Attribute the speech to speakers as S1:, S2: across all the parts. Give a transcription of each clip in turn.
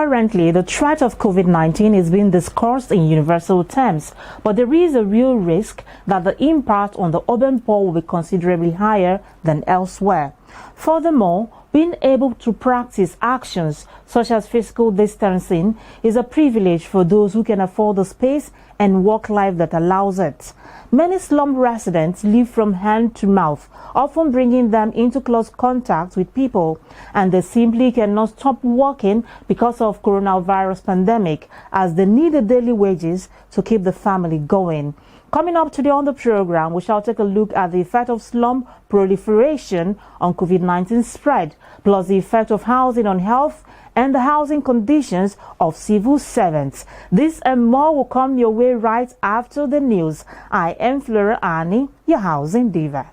S1: Currently, the threat of COVID-19 is being discussed in universal terms, but there is a real risk that the impact on the urban poor will be considerably higher than elsewhere. Furthermore, being able to practice actions such as physical distancing is a privilege for those who can afford the space and work life that allows it. Many slum residents live from hand to mouth, often bringing them into close contact with people, and they simply cannot stop working because of coronavirus pandemic, as they need the daily wages to keep the family going. Coming up today on the program, we shall take a look at the effect of slum proliferation on COVID-19 spread, plus the effect of housing on health and the housing conditions of civil servants. This and more will come your way right after the news. I am Flora, your housing diva.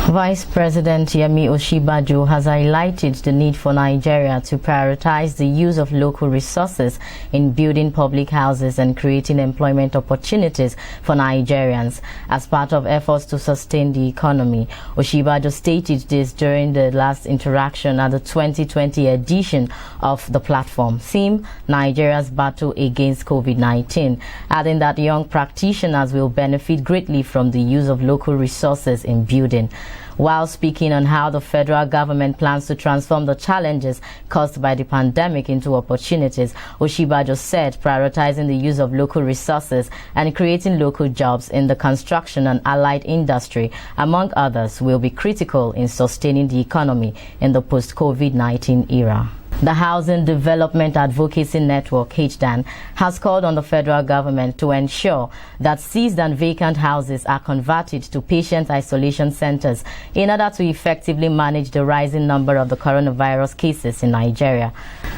S2: Vice President Yemi Osinbajo has highlighted the need for Nigeria to prioritize the use of local resources in building public houses and creating employment opportunities for Nigerians as part of efforts to sustain the economy. Osinbajo stated this during the last interaction at the 2020 edition of the platform, theme Nigeria's battle against COVID-19, adding that young practitioners will benefit greatly from the use of local resources in building. While speaking on how the federal government plans to transform the challenges caused by the pandemic into opportunities, Osinbajo said prioritizing the use of local resources and creating local jobs in the construction and allied industry, among others, will be critical in sustaining the economy in the post-COVID-19 era. The Housing Development Advocacy Network, HDAN, has called on the federal government to ensure that seized and vacant houses are converted to patient isolation centers in order to effectively manage the rising number of the coronavirus cases in Nigeria.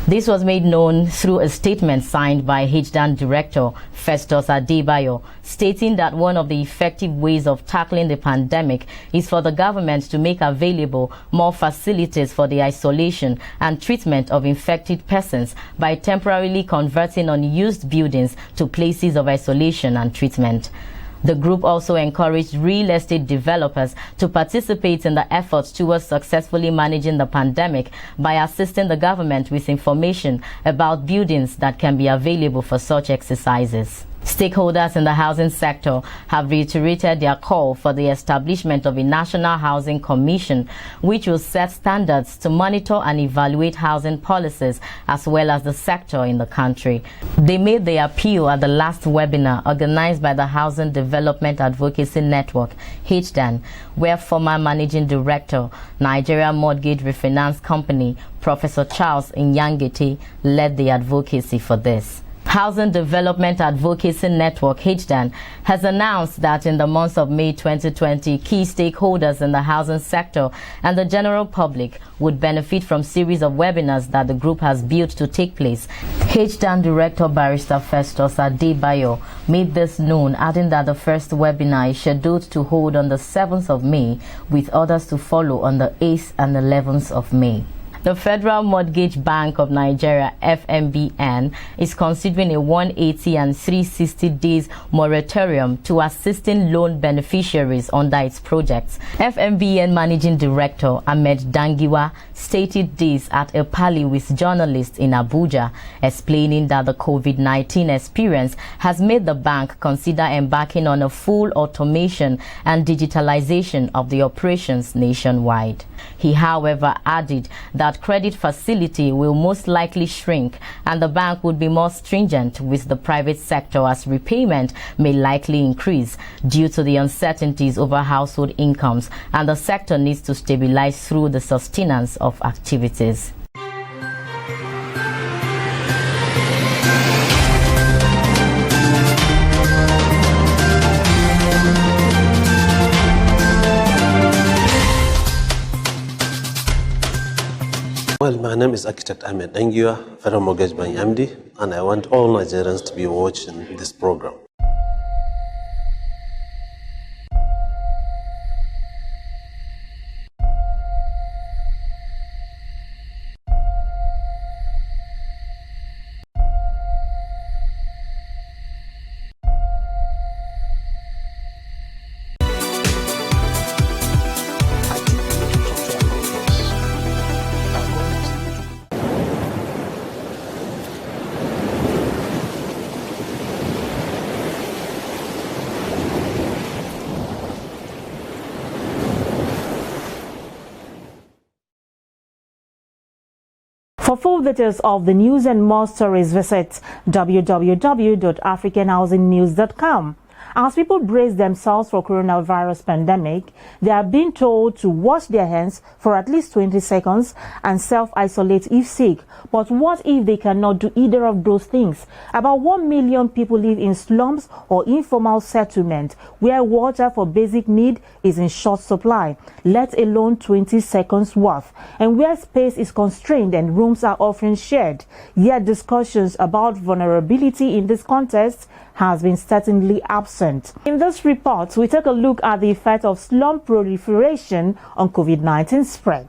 S2: This was made known through a statement signed by HDAN Director Festus Adebayo, stating that one of the effective ways of tackling the pandemic is for the government to make available more facilities for the isolation and treatment of infected persons by temporarily converting unused buildings to places of isolation and treatment. The group also encouraged real estate developers to participate in the efforts towards successfully managing the pandemic by assisting the government with information about buildings that can be available for such exercises. Stakeholders in the housing sector have reiterated their call for the establishment of a National Housing Commission, which will set standards to monitor and evaluate housing policies as well as the sector in the country. They made the appeal at the last webinar organized by the Housing Development Advocacy Network, HDAN, where former Managing Director, Nigeria Mortgage Refinance Company, Professor Charles Inyangete, led the advocacy for this. Housing Development Advocacy Network, HDAN, has announced that in the month of May 2020, key stakeholders in the housing sector and the general public would benefit from series of webinars that the group has built to take place. HDAN Director Barrister Festus Adebayo made this known, adding that the first webinar is scheduled to hold on the 7th of May, with others to follow on the 8th and 11th of May. The Federal Mortgage Bank of Nigeria, FMBN, is considering a 180 and 360 days moratorium to assisting loan beneficiaries under its projects. FMBN Managing Director Ahmed Dangiwa stated this at a parley with journalists in Abuja, explaining that the COVID-19 experience has made the bank consider embarking on a full automation and digitalization of the operations nationwide. He, however, added that credit facility will most likely shrink and the bank would be more stringent with the private sector, as repayment may likely increase due to the uncertainties over household incomes, and the sector needs to stabilize through the sustenance of activities.
S3: Well, my name is Architect Ahmed Dangiwa, Federal Mortgage Bank MD, and I want all Nigerians to be watching this program.
S1: For full details of the news and more stories, visit www.africanhousingnews.com. As people brace themselves for coronavirus pandemic, they are being told to wash their hands for at least 20 seconds and self-isolate if sick. But what if they cannot do either of those things? About 1 million people live in slums or informal settlement where water for basic need is in short supply, let alone 20 seconds worth, and where space is constrained and rooms are often shared. Yet discussions about vulnerability in this context has been certainly absent. In this report, we take a look at the effect of slum proliferation on COVID-19 spread.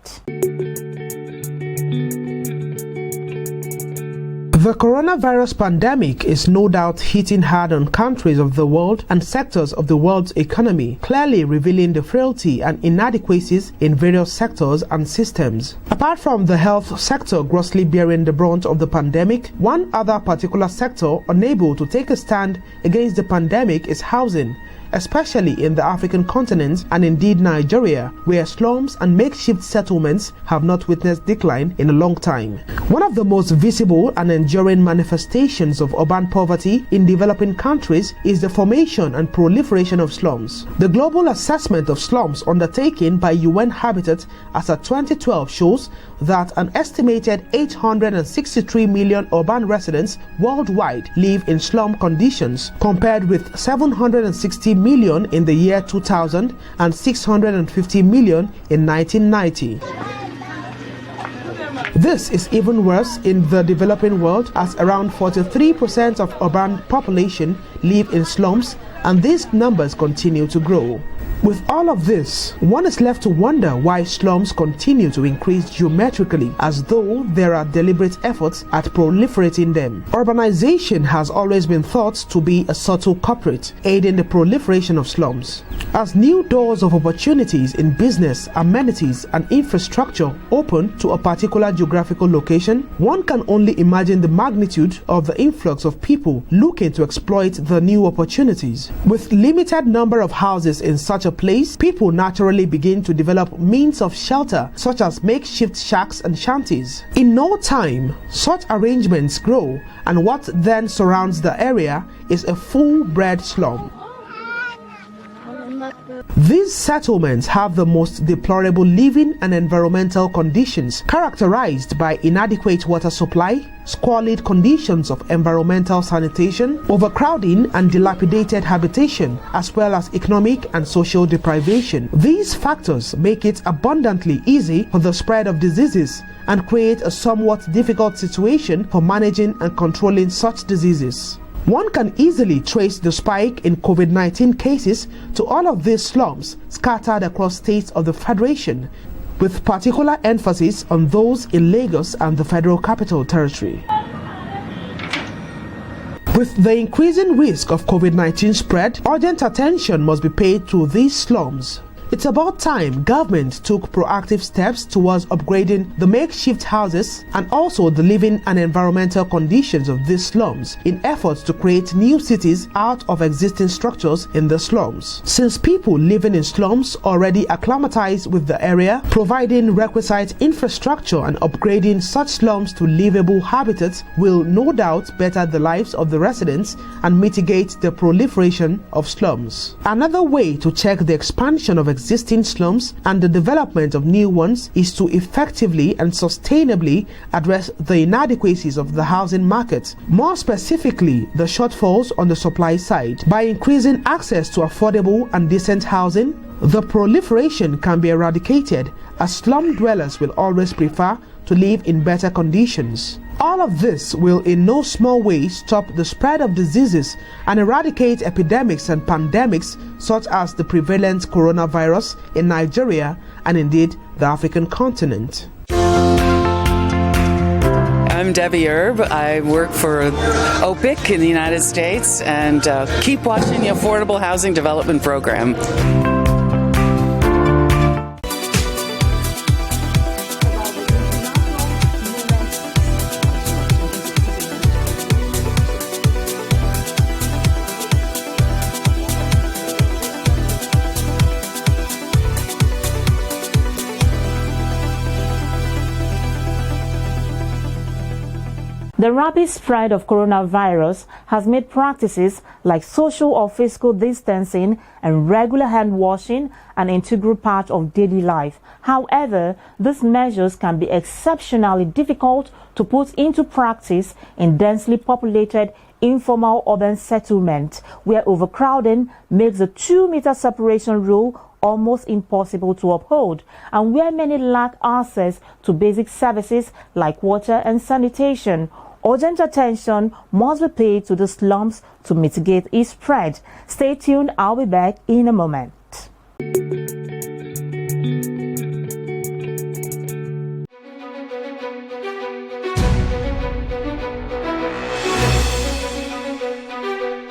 S4: The coronavirus pandemic is no doubt hitting hard on countries of the world and sectors of the world's economy, clearly revealing the frailty and inadequacies in various sectors and systems. Apart from the health sector grossly bearing the brunt of the pandemic, one other particular sector unable to take a stand against the pandemic is housing, especially in the African continent and indeed Nigeria, where slums and makeshift settlements have not witnessed decline in a long time. One of the most visible and enduring manifestations of urban poverty in developing countries is the formation and proliferation of slums. The global assessment of slums undertaken by UN Habitat as of 2012 shows that an estimated 863 million urban residents worldwide live in slum conditions, compared with 760 million in the year 2000 and 650 million in 1990. This is even worse in the developing world, as around 43% of urban population live in slums, and these numbers continue to grow. With all of this, one is left to wonder why slums continue to increase geometrically, as though there are deliberate efforts at proliferating them. Urbanization has always been thought to be a subtle culprit, aiding the proliferation of slums. As new doors of opportunities in business, amenities, and infrastructure open to a particular geographical location, one can only imagine the magnitude of the influx of people looking to exploit the new opportunities. With limited number of houses in such a place, people naturally begin to develop means of shelter, such as makeshift shacks and shanties. In no time, such arrangements grow, and what then surrounds the area is a full-bred slum. These settlements have the most deplorable living and environmental conditions, characterized by inadequate water supply, squalid conditions of environmental sanitation, overcrowding and dilapidated habitation, as well as economic and social deprivation. These factors make it abundantly easy for the spread of diseases and create a somewhat difficult situation for managing and controlling such diseases. One can easily trace the spike in COVID-19 cases to all of these slums scattered across states of the Federation, with particular emphasis on those in Lagos and the Federal Capital Territory. With the increasing risk of COVID-19 spread, urgent attention must be paid to these slums. It's about time government took proactive steps towards upgrading the makeshift houses and also the living and environmental conditions of these slums in efforts to create new cities out of existing structures in the slums. Since people living in slums already acclimatized with the area, providing requisite infrastructure and upgrading such slums to livable habitats will no doubt better the lives of the residents and mitigate the proliferation of slums. Another way to check the expansion of existing slums and the development of new ones is to effectively and sustainably address the inadequacies of the housing market, more specifically the shortfalls on the supply side. By increasing access to affordable and decent housing, the proliferation can be eradicated, as slum dwellers will always prefer to live in better conditions. All of this will in no small way stop the spread of diseases and eradicate epidemics and pandemics such as the prevalent coronavirus in Nigeria and indeed the African continent.
S5: I'm Debbie Erb. I work for OPIC in the United States, and keep watching the Affordable Housing Development Program.
S1: The rapid spread of coronavirus has made practices like social or physical distancing and regular hand washing an integral part of daily life. However, these measures can be exceptionally difficult to put into practice in densely populated informal urban settlement, where overcrowding makes the 2-meter separation rule almost impossible to uphold, and where many lack access to basic services like water and sanitation. Urgent attention must be paid to the slums to mitigate its spread. Stay tuned, I'll be back in a moment.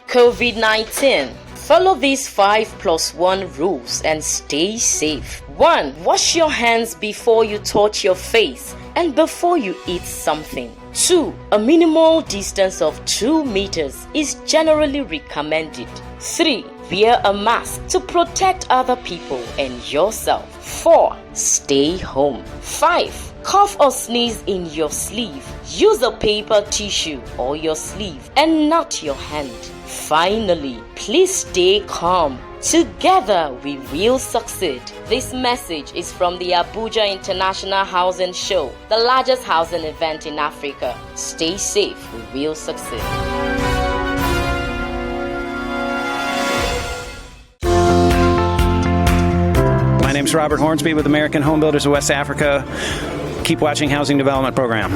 S2: COVID-19. Follow these 5+1 rules and stay safe. 1. Wash your hands before you touch your face and before you eat something. 2. A minimal distance of 2 meters is generally recommended. 3. Wear a mask to protect other people and yourself. 4. Stay home. 5. Cough or sneeze in your sleeve. Use a paper tissue or your sleeve and not your hand. Finally, please stay calm. Together we will succeed. This message is from the Abuja International Housing Show, the largest housing event in Africa. Stay safe, we will succeed.
S6: My name is Robert Hornsby with American Home Builders of West Africa. Keep watching Housing Development Program.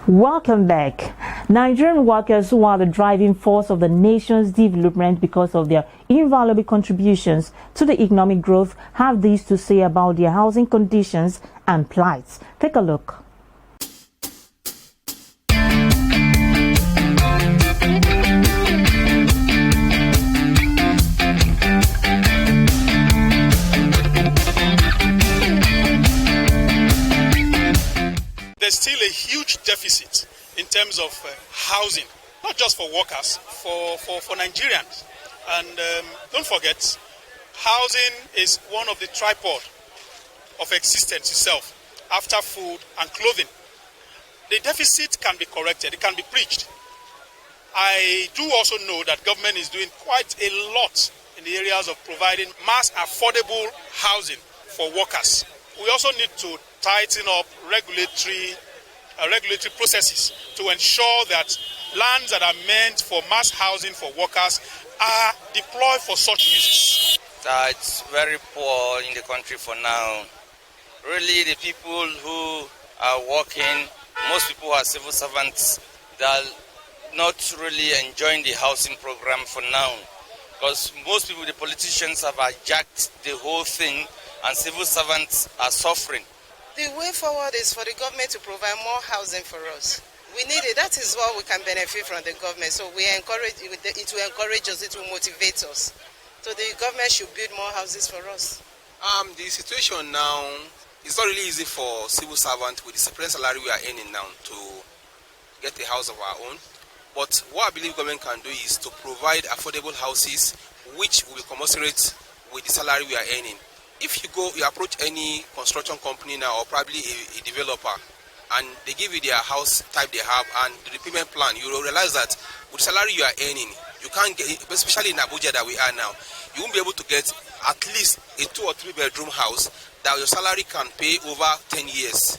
S1: Welcome back. Nigerian workers, who are the driving force of the nation's development because of their invaluable contributions to the economic growth, have this to say about their housing conditions and plights. Take a look.
S7: There's still a huge deficit in terms of housing, not just for workers, for Nigerians. And don't forget, housing is one of the tripod of existence itself, after food and clothing. The deficit can be corrected, it can be bridged. I do also know that government is doing quite a lot in the areas of providing mass affordable housing for workers. We also need to tighten up regulatory processes to ensure that lands that are meant for mass housing for workers are deployed for such uses.
S8: It's very poor in the country for now. Really, the people who are working, most people are civil servants, they are not really enjoying the housing program for now. Because most people, the politicians, have hijacked the whole thing, and civil servants are suffering.
S9: The way forward is for the government to provide more housing for us. We need it. That is what we can benefit from the government. So it will encourage us, it will motivate us. So the government should build more houses for us.
S10: The situation now, it's not really easy for civil servants with the separate salary we are earning now to get a house of our own. But what I believe government can do is to provide affordable houses which will commensurate with the salary we are earning. If you approach any construction company now, or probably a developer, and they give you their house type they have and the repayment plan, you will realize that with the salary you are earning, you can't get, especially in Abuja that we are now, you won't be able to get at least a 2 or 3 bedroom house that your salary can pay over 10 years.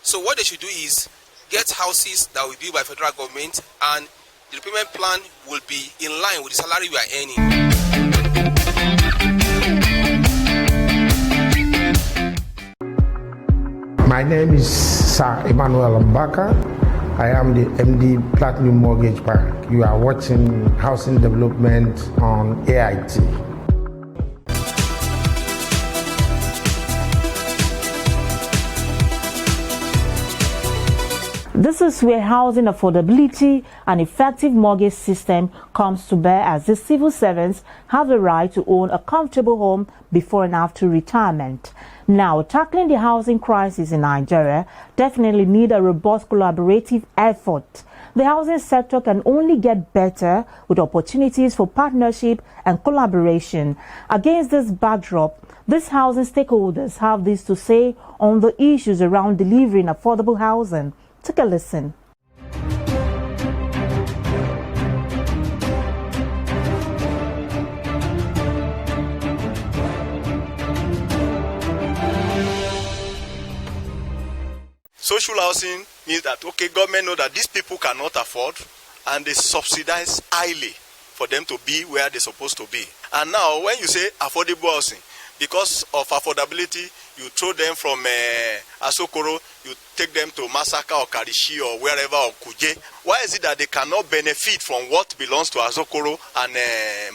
S10: So what they should do is get houses that will be built by federal government, and the repayment plan will be in line with the salary we are earning.
S11: My name is Sir Emmanuel Mbaka. I am the MD Platinum Mortgage Bank. You are watching Housing Development on AIT.
S1: This is where housing affordability and effective mortgage system comes to bear, as the civil servants have the right to own a comfortable home before and after retirement. Now, tackling the housing crisis in Nigeria definitely need a robust collaborative effort. The housing sector can only get better with opportunities for partnership and collaboration. Against this backdrop, these housing stakeholders have this to say on the issues around delivering affordable housing. Take a listen.
S7: Social housing means that, okay, government know that these people cannot afford, and they subsidize highly for them to be where they're supposed to be. And now, when you say affordable housing, because of affordability, you throw them from Asokoro, you take them to Masaka or Karishi or wherever, or Kuje. Why is it that they cannot benefit from what belongs to Asokoro and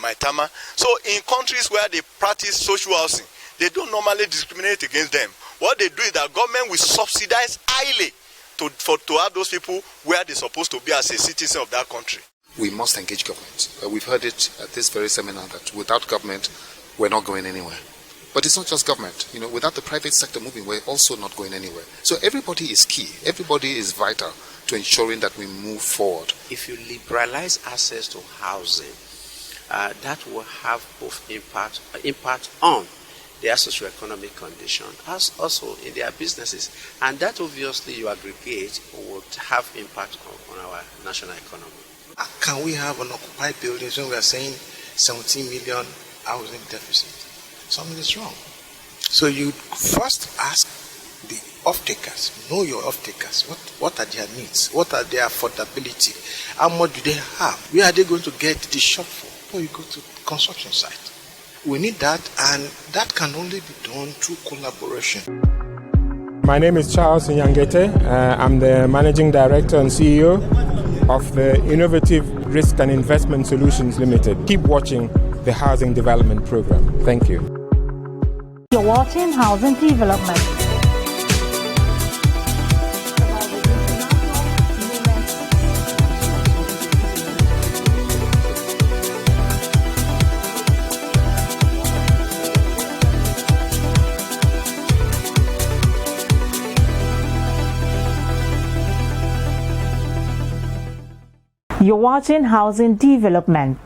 S7: Maitama? So in countries where they practice social housing, they don't normally discriminate against them. What they do is that government will subsidize highly to have those people where they're supposed to be as a citizen of that country.
S12: We must engage government. We've heard it at this very seminar that without government, we're not going anywhere. But it's not just government. Without the private sector moving, we're also not going anywhere. So everybody is key. Everybody is vital to ensuring that we move forward.
S13: If you liberalize access to housing, that will have both impact on their socioeconomic condition, as also in their businesses. And that obviously you aggregate would have impact on our national economy.
S14: Can we have unoccupied buildings when we are saying 17 million housing deficit? Something is wrong. So you first ask the off-takers, know your off-takers. What are their needs? What are their affordability? How much do they have? Where are they going to get the shortfall before you go to construction site? We need that, and that can only be done through collaboration.
S15: My name is Charles Nyangete. I'm the Managing Director and CEO of the Innovative Risk and Investment Solutions Limited. Keep watching the Housing Development Program. Thank you.
S1: You're watching Housing Development. You're watching Housing Development.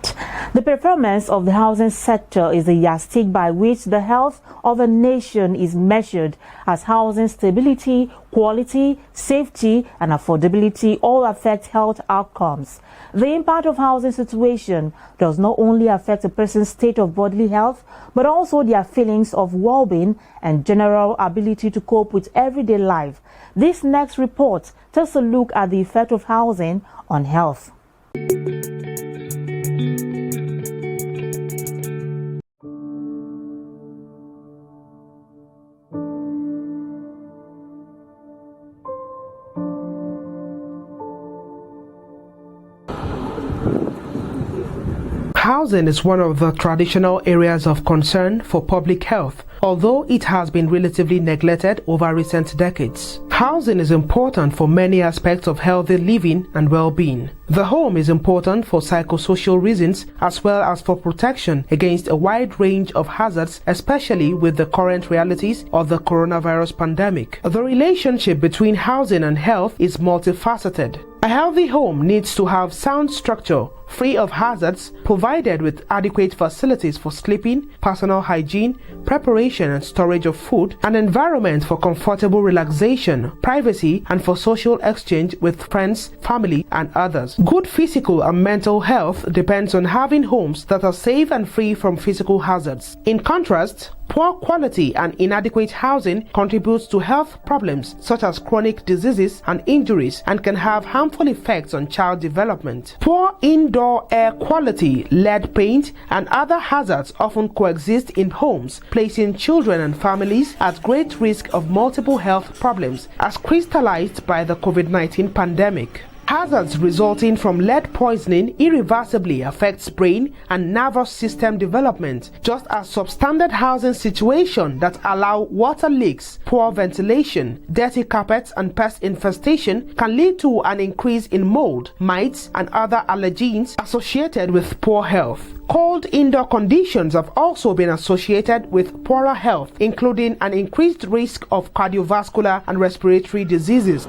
S1: The performance of the housing sector is the yardstick by which the health of a nation is measured, as housing stability, quality, safety, and affordability all affect health outcomes. The impact of housing situation does not only affect a person's state of bodily health, but also their feelings of well-being and general ability to cope with everyday life. This next report takes a look at the effect of housing on health.
S4: Housing is one of the traditional areas of concern for public health, although it has been relatively neglected over recent decades. Housing is important for many aspects of healthy living and well-being. The home is important for psychosocial reasons as well as for protection against a wide range of hazards, especially with the current realities of the coronavirus pandemic. The relationship between housing and health is multifaceted. A healthy home needs to have sound structure, free of hazards, provided with adequate facilities for sleeping, personal hygiene, preparation and storage of food, an environment for comfortable relaxation, privacy, and for social exchange with friends, family, and others. Good physical and mental health depends on having homes that are safe and free from physical hazards. In contrast, poor quality and inadequate housing contributes to health problems such as chronic diseases and injuries and can have harmful effects on child development. Poor indoor air quality, lead paint, and other hazards often coexist in homes, placing children and families at great risk of multiple health problems as crystallized by the COVID-19 pandemic. Hazards resulting from lead poisoning irreversibly affects brain and nervous system development, just as substandard housing situations that allow water leaks, poor ventilation, dirty carpets and pest infestation can lead to an increase in mold, mites and other allergens associated with poor health. Cold indoor conditions have also been associated with poorer health, including an increased risk of cardiovascular and respiratory diseases.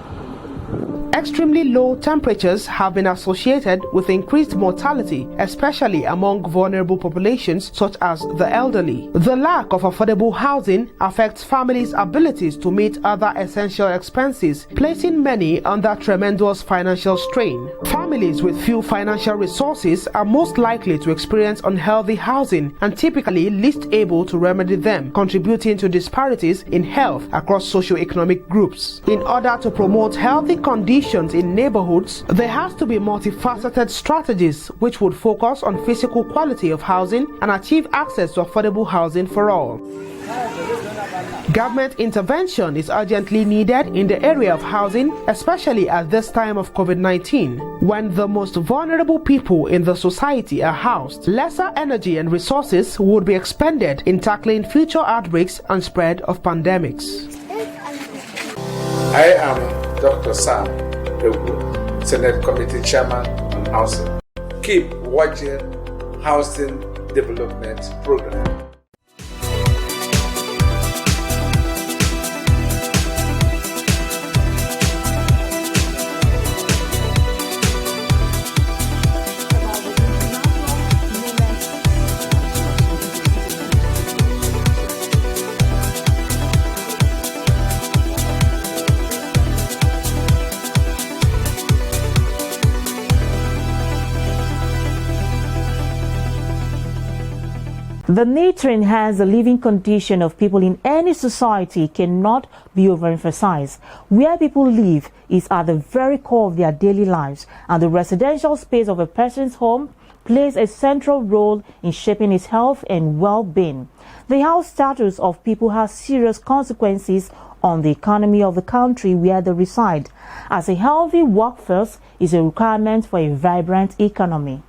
S4: Extremely low temperatures have been associated with increased mortality, especially among vulnerable populations such as the elderly. The lack of affordable housing affects families' abilities to meet other essential expenses, placing many under tremendous financial strain. Families with few financial resources are most likely to experience unhealthy housing and typically least able to remedy them, contributing to disparities in health across socio-economic groups. In order to promote healthy conditions in neighborhoods, there has to be multifaceted strategies which would focus on physical quality of housing and achieve access to affordable housing for all. Government intervention is urgently needed in the area of housing, especially at this time of COVID-19, when the most vulnerable people in the society are housed. Lesser energy and resources would be expended in tackling future outbreaks and spread of pandemics.
S11: I am Dr. Sam Ewu, Senate Committee Chairman on Housing. Keep watching Housing Development Program.
S1: The need to enhance the living condition of people in any society cannot be overemphasized. Where people live is at the very core of their daily lives, and the residential space of a person's home plays a central role in shaping his health and well-being. The health status of people has serious consequences on the economy of the country where they reside, as a healthy workforce is a requirement for a vibrant economy.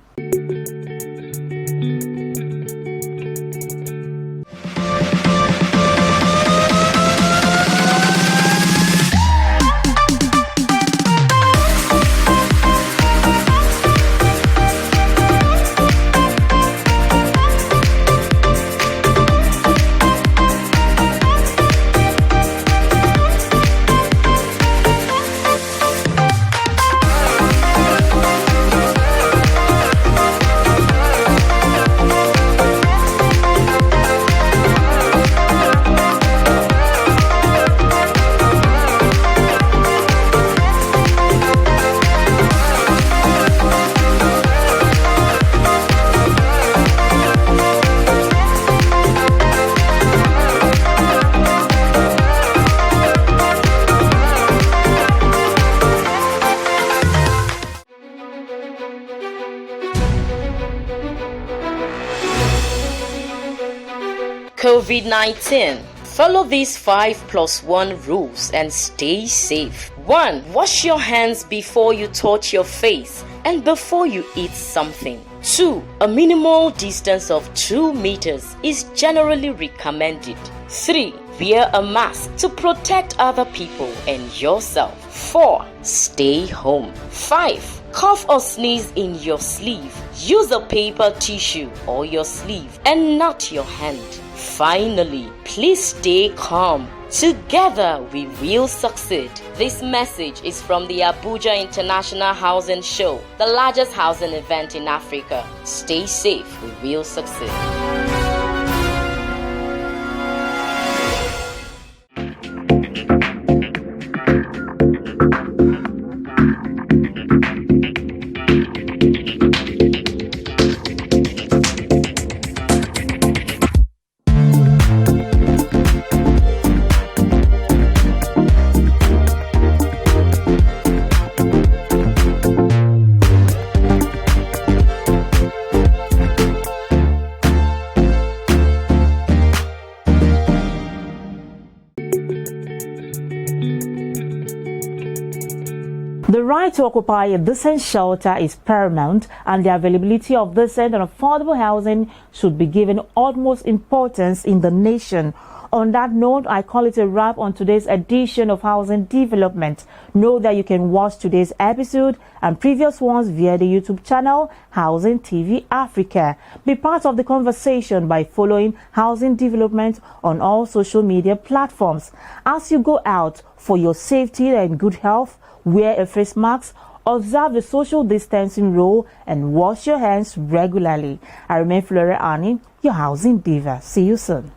S2: COVID-19. Follow these 5+1 rules and stay safe. 1. Wash your hands before you touch your face and before you eat something. 2. A minimal distance of 2 meters is generally recommended. 3. Wear a mask to protect other people and yourself. 4. Stay home. 5. Cough or sneeze in your sleeve. Use a paper tissue or your sleeve and not your hand. Finally, please stay calm. Together we will succeed. This message is from the Abuja International Housing Show, the largest housing event in Africa. Stay safe, we will succeed.
S1: The right to occupy a decent shelter is paramount, and the availability of decent and affordable housing should be given utmost importance in the nation. On that note, I call it a wrap on today's edition of Housing Development. Know that you can watch today's episode and previous ones via the YouTube channel Housing TV Africa. Be part of the conversation by following Housing Development on all social media platforms. As you go out, for your safety and good health, wear a face mask, observe the social distancing rule, and wash your hands regularly. I remain Flora, your housing diva. See you soon.